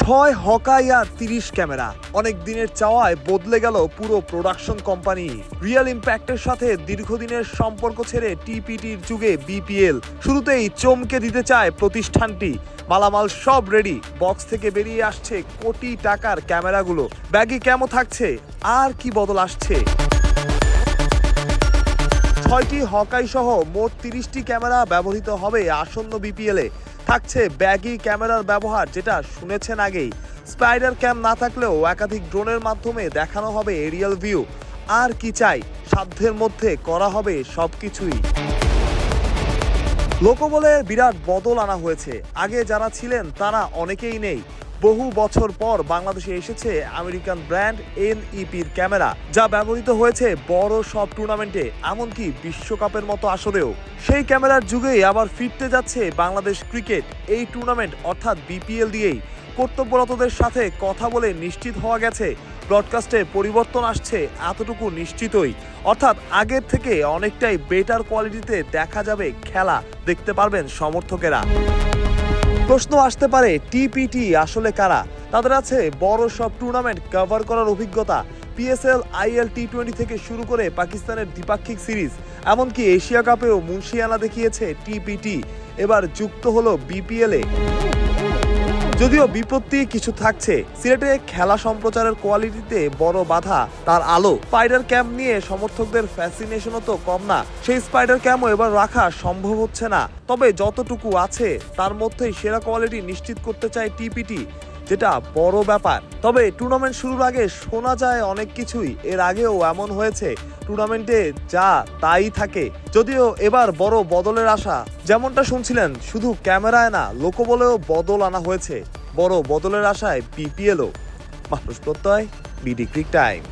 6 হকাই আর 30 camera, অনেক দিনের চাওয়ায় বদলে গেল পুরো প্রোডাকশন কোম্পানি। রিয়েল ইম্প্যাক্টের সাথে দীর্ঘদিনের সম্পর্ক ছেড়ে টিপিটির যুগে বিপিএল শুরুতেই চমকে দিতে চায় প্রতিষ্ঠানটি। মালামাল সব রেডি, বক্স থেকে বেরিয়ে আসছে কোটি টাকার ক্যামেরাগুলো। ব্যাগে কেমন থাকছে আর কি বদল আসছে? 6টি হকাই সহ মোট 30টি ক্যামেরা ব্যবহৃত হবে আসন্ন বিপিএলে। থাকছে ব্যাগি ক্যামেরার ব্যবহার, যেটা শুনেছেন আগেই। স্পাইডার ক্যাম না থাকলেও একাধিক ড্রোনের মাধ্যমে দেখানো হবে এরিয়াল ভিউ। আর কি চাই, সাধ্যের মধ্যে করা হবে সবকিছুই। লোকবলে বিরাট বদল আনা হয়েছে। আগে যারা ছিলেন তারা অনেকেই নেই। বহু বছর পর বাংলাদেশে এসেছে আমেরিকান ব্র্যান্ড NEPর ক্যামেরা, যা ব্যবহৃত হয়েছে বড় সব টুর্নামেন্টে, এমনকি বিশ্বকাপের মতো আসরেও। সেই ক্যামেরার যুগেই আবার ফিরতে যাচ্ছে বাংলাদেশ ক্রিকেট। এই টুর্নামেন্ট অর্থাৎ বিপিএল দিয়েই কর্তব্যরতদের সাথে কথা বলে নিশ্চিত হওয়া গেছে ব্রডকাস্টে পরিবর্তন আসছে, এতটুকু নিশ্চিতই। অর্থাৎ আগের থেকে অনেকটাই বেটার কোয়ালিটিতে দেখা যাবে খেলা, দেখতে পারবেন সমর্থকেরা। প্রশ্ন আসতে পারে, টিপিটি আসলে কারা? তাদের আছে বড় সব টুর্নামেন্ট কভার করার অভিজ্ঞতা। PSL, IL, T20 থেকে শুরু করে পাকিস্তানের দ্বিপাক্ষিক সিরিজ, এমনকি এশিয়া কাপেও মুন্সিয়ানা দেখিয়েছে টিপিটি। এবার যুক্ত হলো বিপিএলে। যদিও বিপত্তি কিছু থাকছে। সিলেটে খেলা সম্প্রচারের কোয়ালিটিতে বড় বাধা তার আলো। স্পাইডার ক্যাম নিয়ে সমর্থকদের ফ্যাসিনেশনও তো কম না। সেই স্পাইডার ক্যামও এবার রাখা সম্ভব হচ্ছে না। তবে যতটুকু আছে তার মধ্যেই সেরা কোয়ালিটি নিশ্চিত করতে চায় টিপিটি, যেটা বড় ব্যাপার। তবে টুর্নামেন্ট শুরুর আগে শোনা যায় অনেক কিছুই। এর আগেও এমন হয়েছে, টুর্নামেন্টে যা তাই থাকে। যদিও এবার বড় বদলের আশা। যেমনটা শুনছিলেন, শুধু ক্যামেরায় না, লোকবলেও বদল আনা হয়েছে। বড় বদলের আশায় বিপিএলও। মানুষ প্রত্যয়, বিডি ক্রিক টাইম।